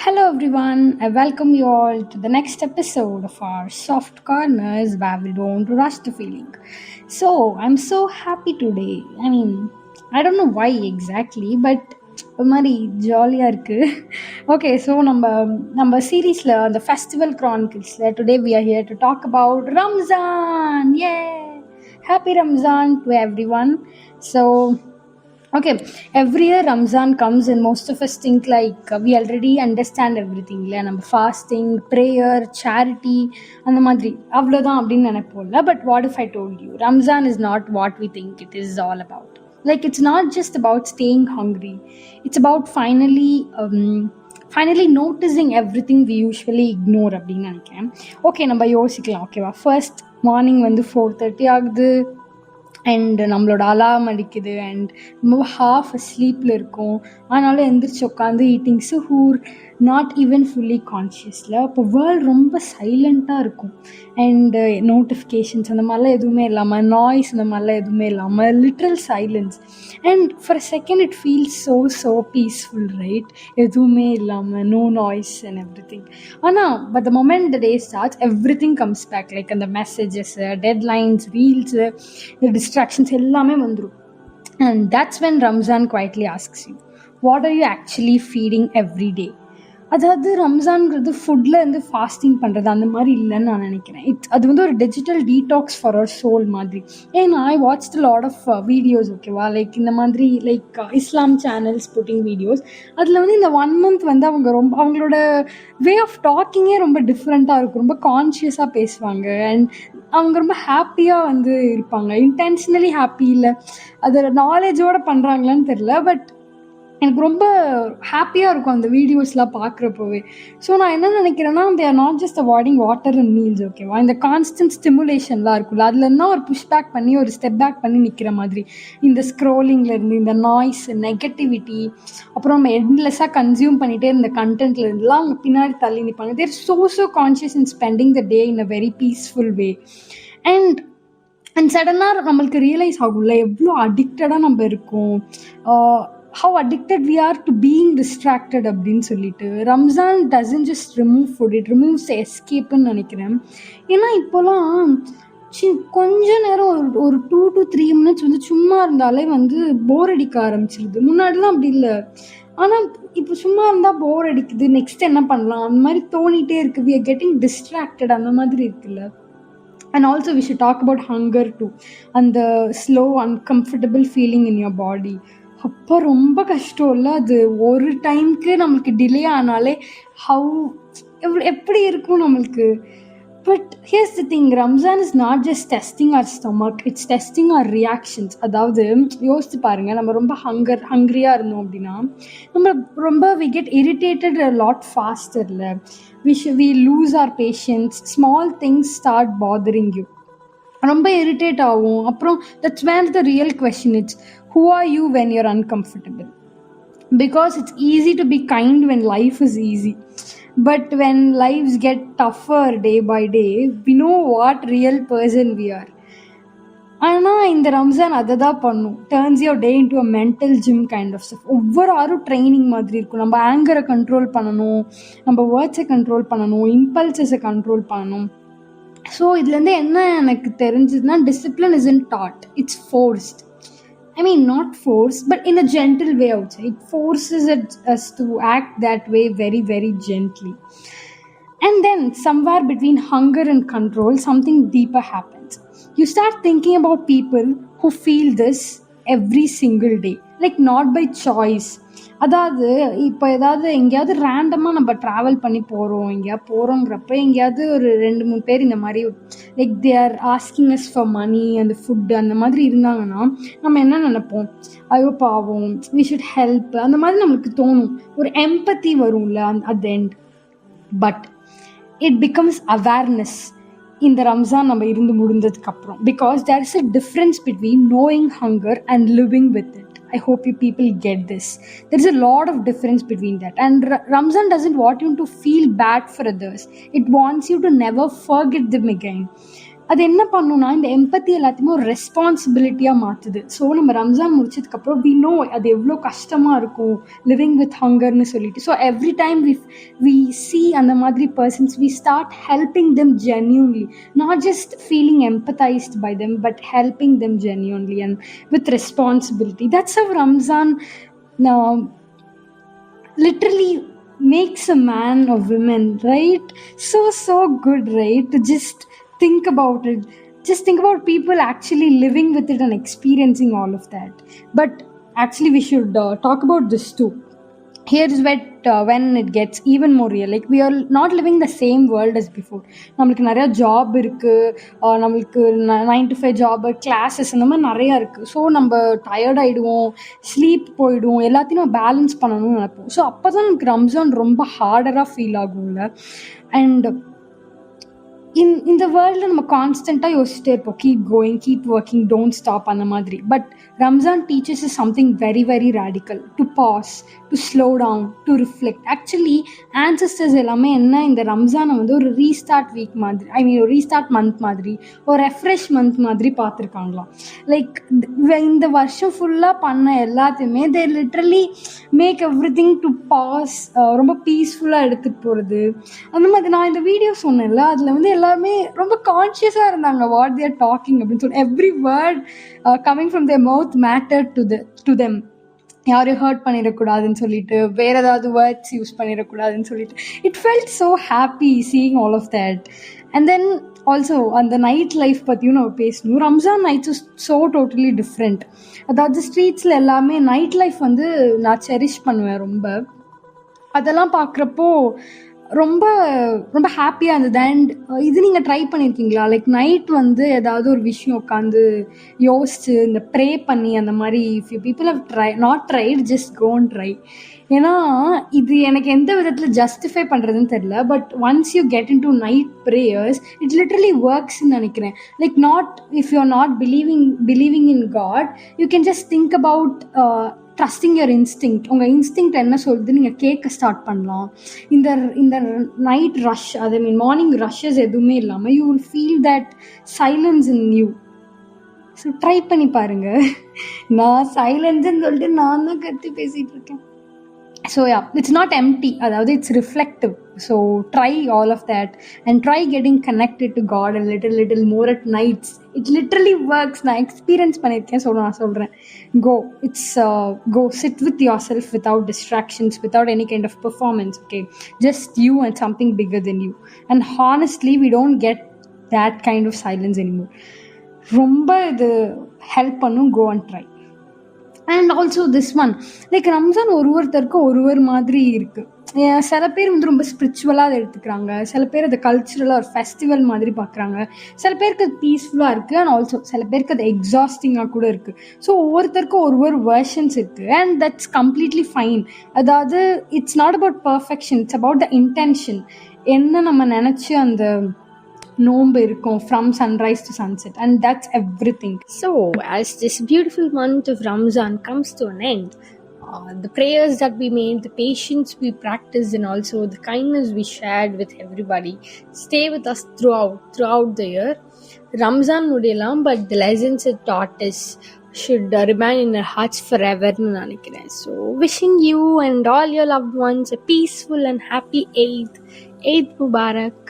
Hello, everyone. I welcome you all to the next episode of our Soft Corners where we don't rush the feeling. So, I'm so happy today. I don't know why exactly, but ஒரு மாதிரி ஜாலியாக இருக்குது. Okay, so நம்ம சீரீஸில் அந்த festival க்ரானிக்கிள்ஸில் today we are here to talk about Ramzan. A happy Ramzan to everyone. So okay, every year Ramzan comes and most of us think like we already understand everything. இல்லையா நம்ம fasting, prayer, charity அந்த மாதிரி அவ்வளோதான் அப்படின்னு நினைப்போம்ல. But what if I told you Ramzan is not what we think it is all about. Like it's not just about staying hungry. It's about finally noticing everything we usually ignore அப்படின்னு நினைக்கிறேன். Okay, நம்ம யோசிக்கலாம். ஓகேவா, first morning வந்து 4:30 ஆகுது and நம்மளோட அலாம் அடிக்குது and ரொம்ப ஹாஃப் ஸ்லீப்பில் இருக்கும். ஆனாலும் எந்திரிச்சு உட்காந்து ஈட்டிங் சுஹூர், நாட் ஈவன் ஃபுல்லி கான்ஷியஸில். இப்போ வேர்ல்டு ரொம்ப சைலண்ட்டாக இருக்கும் அண்டு நோட்டிஃபிகேஷன்ஸ் அந்த மாதிரிலாம் எதுவுமே இல்லாமல், நாய்ஸ் அந்த மாதிரிலாம் எதுவுமே இல்லாமல், literal silence. And for a second it feels so peaceful, right? எதுவுமே இல்லாமல், no noise and everything. ஆனால் but the moment the day starts everything comes back. Like அந்த மெசேஜஸ்ஸு, டெட்லைன்ஸ், ரீல்ஸு, இந்த distractions எல்லாமே வந்துடும். And that's when Ramzan quietly asks you, what are you actually feeding every day? அதாவது ரம்ஜான்ங்கிறது ஃபுட்டில் இருந்து fasting பண்ணுறது அந்த மாதிரி இல்லைன்னு நான் நினைக்கிறேன். அது வந்து ஒரு digital detox for our soul மாதிரி. ஏன்னா I watch lot of videos, ஓகேவா, லைக் இந்த மாதிரி like Islam channels putting videos. அதில் வந்து இந்த 1 month வந்து அவங்களோட வே ஆஃப் டாக்கிங்கே ரொம்ப டிஃப்ரெண்ட்டாக இருக்கும். ரொம்ப கான்ஷியஸாக பேசுவாங்க அண்ட் அவங்க ரொம்ப ஹாப்பியாக வந்து இருப்பாங்க. இன்டென்ஷனலி ஹாப்பி இல்லை, அது நாலேஜோடு பண்ணுறாங்களான்னு தெரில, பட் எனக்கு ரொம்ப ஹாப்பியாக இருக்கும் அந்த வீடியோஸ்லாம் பார்க்குறப்போவே. ஸோ நான் என்ன நினைக்கிறேன்னா, they are not just avoiding water and meals, ஓகேவா. இந்த கான்ஸ்டன்ட் ஸ்டிமுலேஷன்லாம் இருக்குல்ல, அதில் இருந்தால் ஒரு புஷ் பேக் பண்ணி ஒரு ஸ்டெப் பேக் பண்ணி நிற்கிற மாதிரி. இந்த ஸ்க்ரோலிங்லேருந்து, இந்த நாய்ஸ், நெகட்டிவிட்டி, அப்புறம் நம்ம எண்ட்லெஸ்ஸாக கன்சியூம் பண்ணிகிட்டே இருந்த கண்டென்ட்லேருந்துலாம் அவங்க பின்னாடி தள்ளி நிற்பாங்க. தேர் so conscious in spending the day in a very peaceful way. And சடனாக நம்மளுக்கு ரியலைஸ் ஆகும்ல எவ்வளோ அடிக்டடாக நம்ம இருக்கோம், how addicted we are to being distracted அப்படின்னு சொல்லிட்டு. Ramzan doesn't just remove food, it removes the escapeன்னு நினைக்கிறேன். ஏன்னா இப்போலாம் கொஞ்ச நேரம் ஒரு 2 to 3 minutes வந்து சும்மா இருந்தாலே வந்து போர் அடிக்க ஆரம்பிச்சிருது. முன்னாடிலாம் அப்படி இல்லை, ஆனால் இப்போ சும்மா இருந்தால் போர் அடிக்குது, நெக்ஸ்ட் என்ன பண்ணலாம் அந்த மாதிரி தோணிகிட்டே இருக்குது. we are getting distracted அந்த மாதிரி இருக்குல்ல. And also we should talk about hunger too, and the slow uncomfortable feeling in your body. அப்போ ரொம்ப கஷ்டம் இல்லை? அது ஒரு டைமுக்கு நம்மளுக்கு டிலே ஆனாலே எப்படி இருக்கும் நம்மளுக்கு. But here's the thing, Ramzan is not just testing our stomach, it's testing our reactions. அதாவது யோசித்து பாருங்கள், நம்ம ரொம்ப ஹங்க்ரியாக இருந்தோம் அப்படின்னா நம்ம ரொம்ப we get irritated a lot ஃபாஸ்டர்ல. we lose our patience, small things start bothering you, ரொம்ப இரிட்டேட் ஆகும். அப்புறம் that's where the real question, it's who are you when you're uncomfortable? Because it's easy to be kind when life is easy, but when lives get tougher day by day, we know what real person we are. ஆனால் இந்த ரம்ஜான் அதை தான் பண்ணும், turns your day into a mental gym kind of stuff. ஒவ்வொரு ஆரும் training மாதிரி இருக்கும். நம்ம ஆங்கரை கண்ட்ரோல் பண்ணணும், நம்ம வேர்ட்ஸை கண்ட்ரோல் பண்ணணும், இம்பல்சஸை கண்ட்ரோல் பண்ணணும். ஸோ இதுலேருந்து என்ன எனக்கு தெரிஞ்சதுன்னா, discipline isn't taught, it's forced. I mean, not forced, but in a gentle way outside. It forces us to act that way very, very gently. And then somewhere between hunger and control, something deeper happens. You start thinking about people who feel this every single day, like not by choice. அதாவது இப்போ ஏதாவது எங்கேயாவது ரேண்டமாக நம்ம travel பண்ணி போகிறோம், எங்கேயாவது போகிறோங்கிறப்ப எங்கேயாவது ஒரு 2-3 பேர் இந்த மாதிரி like they are asking us for money அந்த ஃபுட்டு அந்த மாதிரி இருந்தாங்கன்னா நம்ம என்ன நினைப்போம், ஐயோ பாவம், வி ஷுட் ஹெல்ப், அந்த மாதிரி நம்மளுக்கு தோணும். ஒரு எம்பத்தி வரும்ல at the end. But it becomes awareness இந்த ரம்ஜான் நம்ம இருந்து முடிந்ததுக்கப்புறம். Because there is a difference between knowing hunger and living with it. I hope you people get this. There is a lot of difference between that. And Ramzan doesn't want you to feel bad for others. It wants you to never forget them again. அது என்ன பண்ணுன்னா இந்த எம்பத்தி எல்லாத்தையுமே ஒரு ரெஸ்பான்சிபிலிட்டியாக மாற்றுது. So நம்ம ரம்ஜான் முடிச்சதுக்கப்புறம் we know அது எவ்வளோ கஷ்டமாக இருக்கும் லிவிங் வித் ஹங்கர்னு சொல்லிட்டு. So every time we see அந்த மாதிரி persons we start helping them genuinely, not just feeling empathised by them but helping them genuinely and with responsibility. That's how Ramzan literally makes a man or woman, right? So good, right? To just think about it, just think about people actually living with it and experiencing all of that. But actually we should talk about this too. Here is when it gets even more real. Like we are not living the same world as before. நம்மளுக்கு நிறைய job இருக்குது, நம்மளுக்கு 9 to 5 job, classes, இந்த மாதிரி நிறையா இருக்குது. So நம்ம tired ஆகிடுவோம், ஸ்லீப் போயிடுவோம், எல்லாத்தையும் நம்ம பேலன்ஸ் பண்ணணும்னு நினைப்போம். ஸோ அப்போ தான் நமக்கு ரம்ஜான் ரொம்ப ஹார்டராக ஃபீல் ஆகும்ல. அண்ட் இந்த வேர்ல்டில் நம்ம கான்ஸ்டண்ட்டாக யோசிச்சுட்டே இருப்போம், keep going, keep working, don't stop அந்த மாதிரி. But Ramzan teachers is something very very radical. To pause, to slow down, to reflect. Actually ancestors எல்லாமே என்ன, இந்த ரம்ஜானை வந்து ஒரு ரீஸ்டார்ட் வீக் மாதிரி, ஐ மீன் ஒரு ரீஸ்டார்ட் மந்த் மாதிரி, ஒரு ரெஃப்ரெஷ் மந்த் மாதிரி பார்த்துருக்காங்களாம். லைக் இந்த வருஷம் ஃபுல்லாக பண்ண எல்லாத்தையுமே they literally make everything to pause, ரொம்ப பீஸ்ஃபுல்லாக எடுத்துகிட்டு போகிறது. அந்த மாதிரி நான் இந்த வீடியோ சொன்னேன்ல, அதில் வந்து எல்லாருமே ரொம்ப கான்ஷியஸாக இருந்தாங்க வாட் தேர் டாக்கிங் அப்படின்னு சொல்லி. Every word coming from their mouth matter to them. யாரையும் ஹர்ட் பண்ணிடக்கூடாதுன்னு சொல்லிட்டு, வேறு ஏதாவது வேர்ட்ஸ் யூஸ் பண்ணிடக்கூடாதுன்னு சொல்லிட்டு. It felt so happy seeing all of that. And then also அந்த நைட் லைஃப் பற்றியும் நம்ம பேசணும். Ramzan nights is so totally different. அதாவது ஸ்ட்ரீட்ஸில் எல்லாமே நைட் லைஃப் வந்து நான் செரிஷ் பண்ணுவேன் ரொம்ப. அதெல்லாம் பார்க்குறப்போ ரொம்ப ரொம்ப ஹாப்பியாக இருந்தது. அண்ட் இது நீங்கள் ட்ரை பண்ணியிருக்கீங்களா? லைக் நைட் வந்து ஏதாவது ஒரு விஷயம் உட்காந்து யோசிச்சு இந்த ப்ரே பண்ணி அந்த மாதிரி if you people have not tried, just go and try. ஏன்னா இது எனக்கு எந்த விதத்தில் ஜஸ்டிஃபை பண்ணுறதுன்னு தெரியல. But once you get into night prayers it literally ஒர்க்ஸ்ன்னு நினைக்கிறேன். Like not if you are not believing in God, you can just think about trusting your instinct. உங்கள் இன்ஸ்டிங்க்ட் என்ன சொல்லுது நீங்கள் கேட்க ஸ்டார்ட் பண்ணலாம். இந்த night rush, I mean morning rushes எதுவுமே இல்லாமல் you will feel that silence in you. So try பண்ணி பாருங்கள். நான் சைலன்ஸுன்னு சொல்லிட்டு நான் தான் கற்று பேசிகிட்டு இருக்கேன். So yeah, it's not empty, அதாவது it's reflective. So try all of that and try getting connected to God a little more at nights. It literally works. நான் எக்ஸ்பீரியன்ஸ் பண்ணியிருக்கேன். ஸோ நான் சொல்கிறேன், go sit with yourself without distractions, without any kind of performance, okay? Just you and something bigger than you. And honestly we don't get that kind of silence anymore. ரொம்ப இது help பண்ணும். go and try. And also this one, like Ramzan ஒருத்தருக்கும் ஒரு மாதிரி இருக்குது. சில பேர் வந்து ரொம்ப ஸ்பிரிச்சுவலாக அதை எடுத்துக்கிறாங்க, சில பேர் அதை கல்ச்சுரலாக ஒரு ஃபெஸ்டிவல் மாதிரி பார்க்குறாங்க, சில பேருக்கு அது பீஸ்ஃபுல்லாக இருக்குது. அண்ட் ஆல்சோ சில பேருக்கு அது எக்ஸாஸ்டிங்காக கூட இருக்குது. ஸோ ஒவ்வொருத்தருக்கும் ஒரு வெர்ஷன்ஸ் இருக்குது. And that's completely fine. அதாவது it's not about perfection, it's about the intention. என்ன நம்ம நினச்சி அந்த நோம்பு இருக்கும் from sunrise to sunset, and that's everything. So as this beautiful month of Ramzan comes to an end, the prayers that we made, the patience we practiced, and also the kindness we shared with everybody stay with us throughout the year. Ramzan mudiyalam, but the lessons it taught us should remain in our hearts forever nu nanikiren. So wishing you and all your loved ones a peaceful and happy Eid Mubarak.